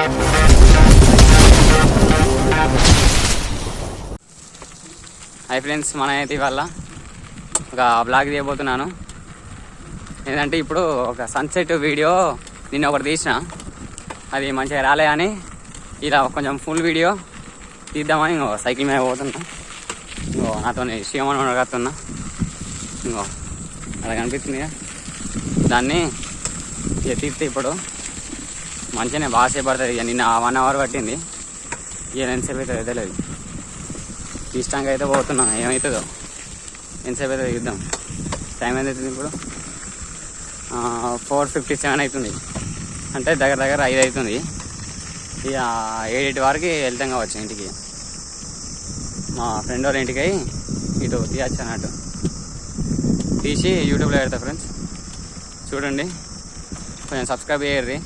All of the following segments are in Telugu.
హాయ్ ఫ్రెండ్స్, మనమైతే ఇవాళ ఒక బ్లాగ్ తీయబోతున్నాను. ఏంటంటే ఇప్పుడు ఒక సన్సెట్ వీడియో నిన్న ఒకటి తీసిన, అది మంచిగా రాలే అని ఇలా కొంచెం ఫుల్ వీడియో తీద్దామని ఇంకో సైకిల్ మీద పోతున్నా. ఇంకో నాతో శివమని అడగతున్నా. ఇంకో అలా కనిపిస్తుంది, దాన్ని ఇక తీస్తే ఇప్పుడు మంచిగానే బాగా సేపు పడుతుంది. ఇక నిన్న 1 అవర్ పట్టింది, ఇక ఎంతసేపు అవుతుందో తెలియదు. తీస్తానికి అయితే పోతున్నాం, ఏమవుతుందో ఎంతసేపు అవుతుందో చూద్దాం. టైం ఎంత అవుతుంది ఇప్పుడు? 4:57 అవుతుంది, అంటే దగ్గర 5 అవుతుంది. ఇక 7 వరకు వెళ్తాం కావచ్చు ఇంటికి. మా ఫ్రెండ్ వాళ్ళ ఇంటికి అయి ఇటు తీయచ్చు అన్నట్టు. తీసి యూట్యూబ్లో పెడతా ఫ్రెండ్స్, చూడండి, కొంచెం subscribe చేయర్రి.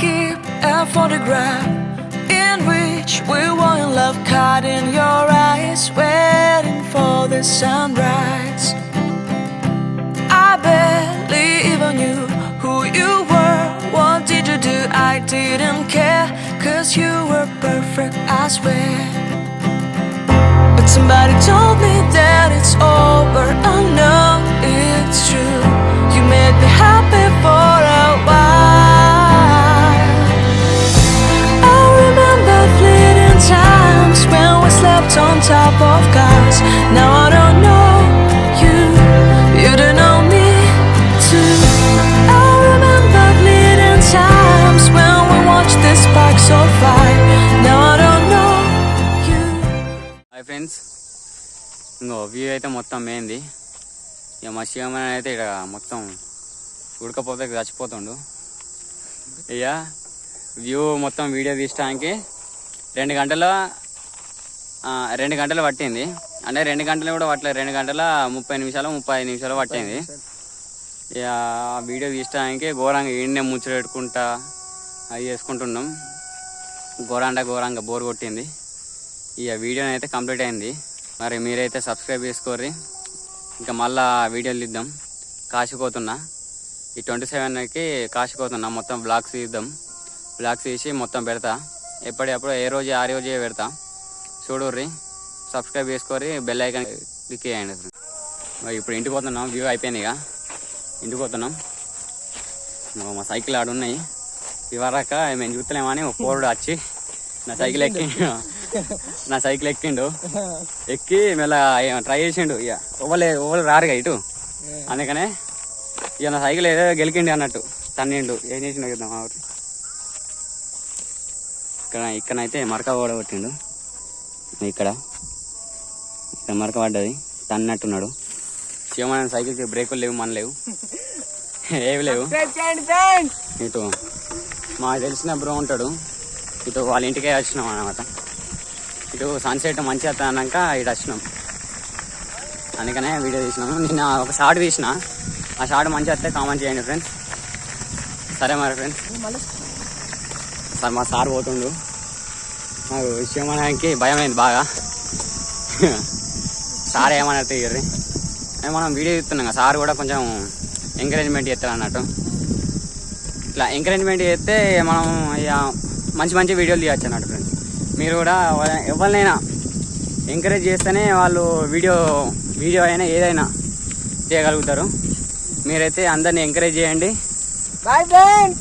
Keep a photograph in which we were in love, caught in your eyes, waiting for the sunrise. I barely even knew who you were. What did you do? I didn't care, 'cause you were perfect, I swear. But somebody told me that it's over. I know it's true. You made me happy for a while. Times when we slept on top of cars. Now I don't know you, you don't know me too. I remember fleeting times when we watched the sparks so fly. Now I don't know you. Hi friends, ఇంకో వ్యూ అయితే మొత్తం ఏంది. ఇక మా శివమని అయితే ఇక్కడ మొత్తం ఉడకపోతే చచ్చిపోతుండు. ఇక వ్యూ మొత్తం వీడియో తీయడానికి 2 గంటలు పట్టింది. అంటే 2 గంటలు కూడా పట్టలేదు, 2 గంటల 35 నిమిషాలు పట్టింది. ఇక వీడియో తీయడానికి ఘోరంగా ఈడనే ముచ్చట పెట్టుకుంటా అవి చేసుకుంటున్నాం. ఘోరంగా బోర్ కొట్టింది. ఇక వీడియో అయితే కంప్లీట్ అయింది. మరి మీరైతే సబ్స్క్రైబ్ చేసుకోర్రి. ఇంకా మళ్ళా వీడియోలు తీద్దాం. కాశీపోతున్నా, ఈ 27కి కాశీపోతున్నా. మొత్తం బ్లాగ్స్ తీద్దాం. బ్లాగ్స్ తీసి మొత్తం పెడతా. ఎప్పటికప్పుడు ఏ రోజు ఆ రోజే పెడతా, చూడుర్రి. సబ్స్క్రైబ్ చేసుకోరి, బెల్ ఐకాన్ క్లిక్ చేయండి. ఇప్పుడు ఇంటికి పోతున్నాం, వ్యూ అయిపోయింది. ఇక ఇంటికి పోతున్నాం. మా సైకిల్ ఆడున్నాయి ఇవరాక మేము చూస్తలేమని ఒక పోరుడు వచ్చి నా సైకిల్ ఎక్కిండు. ఎక్కి మళ్ళీ ట్రై చేసిండు. ఇక ఎవరు రారుగా ఇటు, అందుకనే ఇక నా సైకిల్ ఏదో గెలికిండి అన్నట్టు తన్నిండు. ఏం చేసిండు చూద్దాం. ఇక్కడనైతే మరక ఓడగొట్టిండు. ఇక్కడ మరక పడ్డది, తన్నట్టున్నాడు. శివమైన సైకిల్కి బ్రేకులు లేవు, మన లేవు, ఏవి లేవు. ఇటు మాకు తెలిసిన బ్రో ఉంటాడు, ఇటు వాళ్ళ ఇంటికే వచ్చినాం అన్నమాట. ఇటు సన్సెట్ మంచిగా అన్నాక ఇటు వచ్చినాం, అందుకనే వీడియో తీసినాము. నిన్న ఒక షార్ట్ తీసిన, ఆ షార్ట్ మంచిగా వస్తే కామెంట్ చేయండి ఫ్రెండ్స్. సరే మరి ఫ్రెండ్స్, సార్ మా సార్ పోతుండు. నాకు శివమనానికి భయం అయింది బాగా. సార్ ఏమన్నా తీయర్రి, మనం వీడియో తీస్తున్నాం కదా, సార్ కూడా కొంచెం ఎంకరేజ్మెంట్ చేస్తారు అన్నట్టు. ఇట్లా ఎంకరేజ్మెంట్ చేస్తే మనం ఇక మంచి వీడియోలు తీయచ్చు అన్నట్టు ఫ్రెండ్స్. మీరు కూడా ఎవరినైనా ఎంకరేజ్ చేస్తేనే వాళ్ళు వీడియో అయినా ఏదైనా చేయగలుగుతారు. మీరైతే అందరినీ ఎంకరేజ్ చేయండి. Bye friends.